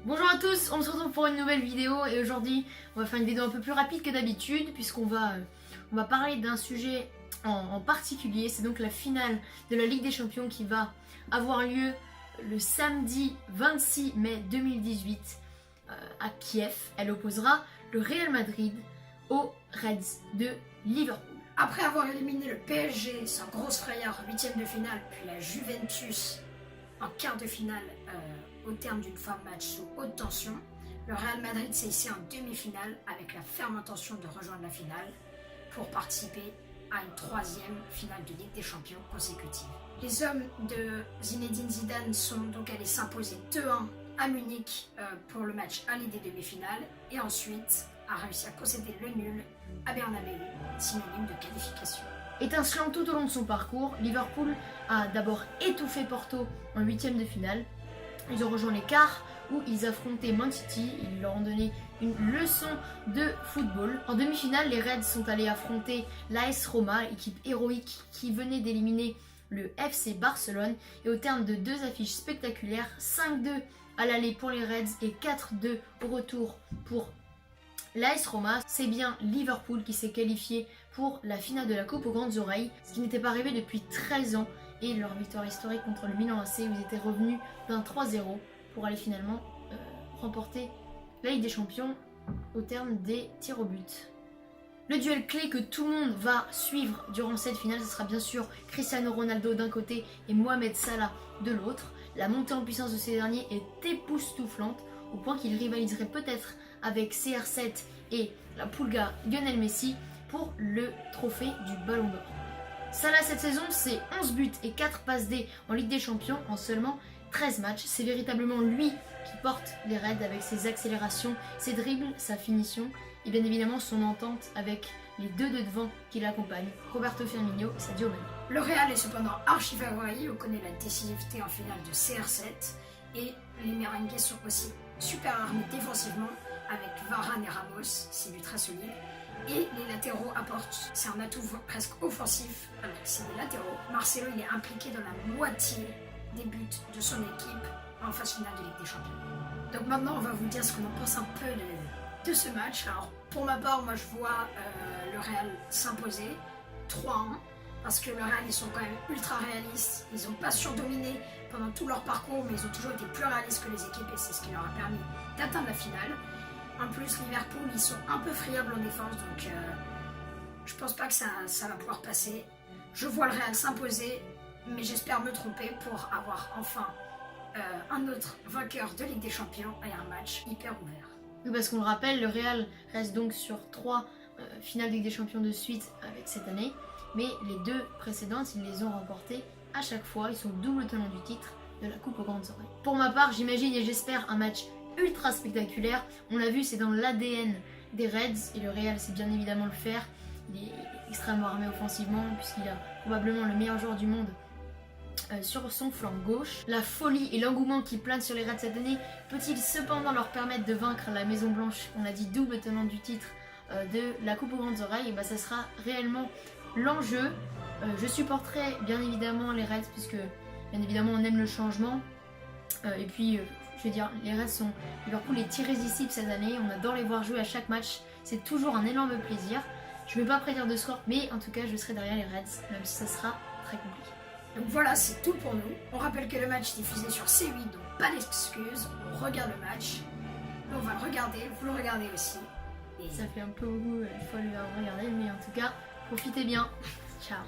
Bonjour à tous, on se retrouve pour une nouvelle vidéo et aujourd'hui on va faire une vidéo un peu plus rapide que d'habitude puisqu'on va parler d'un sujet en particulier. C'est donc la finale de la Ligue des Champions qui va avoir lieu le samedi 26 mai 2018 à Kiev. Elle opposera le Real Madrid aux Reds de Liverpool. Après avoir éliminé le PSG sans grosse frayeur en huitième de finale, puis la Juventus en quart de finale au terme d'une fin de match sous haute tension, le Real Madrid s'est hissé en demi-finale avec la ferme intention de rejoindre la finale pour participer à une troisième finale de Ligue des Champions consécutive. Les hommes de Zinedine Zidane sont donc allés s'imposer 2-1 à Munich pour le match aller des demi-finales et ensuite a réussi à concéder le nul à Bernabéu, synonyme de qualification. Étincelant tout au long de son parcours, Liverpool a d'abord étouffé Porto en huitième de finale. Ils ont rejoint les quarts où ils affrontaient Man City. Ils leur ont donné une leçon de football. En demi-finale, les Reds sont allés affronter l'AS Roma, équipe héroïque qui venait d'éliminer le FC Barcelone. Et au terme de deux affiches spectaculaires, 5-2 à l'aller pour les Reds et 4-2 au retour pour l'AS Roma, c'est bien Liverpool qui s'est qualifié pour la finale de la Coupe aux grandes oreilles, ce qui n'était pas arrivé depuis 13 ans. Et leur victoire historique contre le Milan AC, où ils étaient revenus d'un 3-0 pour aller finalement remporter la Ligue des Champions au terme des tirs au but. Le duel clé que tout le monde va suivre durant cette finale, ce sera bien sûr Cristiano Ronaldo d'un côté et Mohamed Salah de l'autre. La montée en puissance de ces derniers est époustouflante, au point qu'ils rivaliseraient peut-être avec CR7 et la Pulga Lionel Messi pour le trophée du Ballon d'Or. Salah cette saison, c'est 11 buts et 4 passes D en Ligue des Champions en seulement 13 matchs. C'est véritablement lui qui porte les Reds avec ses accélérations, ses dribbles, sa finition et bien évidemment son entente avec les deux de devant qui l'accompagnent, Roberto Firmino et Sadio Mané. Le Real est cependant archi favori, on connaît la décisivité en finale de CR7 et les Merengues sont aussi super armés défensivement avec Varane et Ramos, c'est du très solide. Et les latéraux apportent, c'est un atout presque offensif avec ces latéraux. Marcelo il est impliqué dans la moitié des buts de son équipe en phase finale de Ligue des Champions. Donc maintenant on va vous dire ce qu'on en pense un peu de ce match. Alors pour ma part, moi je vois le Real s'imposer 3-1 parce que le Real ils sont quand même ultra réalistes. Ils n'ont pas surdominé pendant tout leur parcours, mais ils ont toujours été plus réalistes que les équipes et c'est ce qui leur a permis d'atteindre la finale. En plus, Liverpool, ils sont un peu friables en défense, donc je pense pas que ça va pouvoir passer. Je vois le Real s'imposer, mais j'espère me tromper pour avoir enfin un autre vainqueur de Ligue des Champions et un match hyper ouvert. Oui, parce qu'on le rappelle, le Real reste donc sur 3 finales de Ligue des Champions de suite avec cette année, mais les 2 précédentes, ils les ont remportées à chaque fois. Ils sont double tenants du titre de la Coupe aux grandes oreilles. Pour ma part, j'imagine et j'espère un match ultra spectaculaire. On l'a vu, c'est dans l'ADN des Reds et le Real sait bien évidemment le faire. Il est extrêmement armé offensivement puisqu'il a probablement le meilleur joueur du monde sur son flanc gauche. La folie et l'engouement qui plane sur les Reds cette année peut-il cependant leur permettre de vaincre la Maison Blanche, on a dit double tenant du titre de la Coupe aux grandes oreilles? Et bah, ça sera réellement l'enjeu. Je supporterai bien évidemment les Reds puisque bien évidemment on aime le changement et puis je veux dire, les Reds sont Liverpool est irrésistible cette année, on adore les voir jouer à chaque match, c'est toujours un énorme plaisir. Je ne vais pas prédire de score, mais en tout cas je serai derrière les Reds, même si ça sera très compliqué. Donc voilà, c'est tout pour nous. On rappelle que le match est diffusé sur C8, donc pas d'excuses, on regarde le match. On va le regarder, vous le regardez aussi. Et ça fait un peu beaucoup, il faut le regarder, mais en tout cas, profitez bien. Ciao.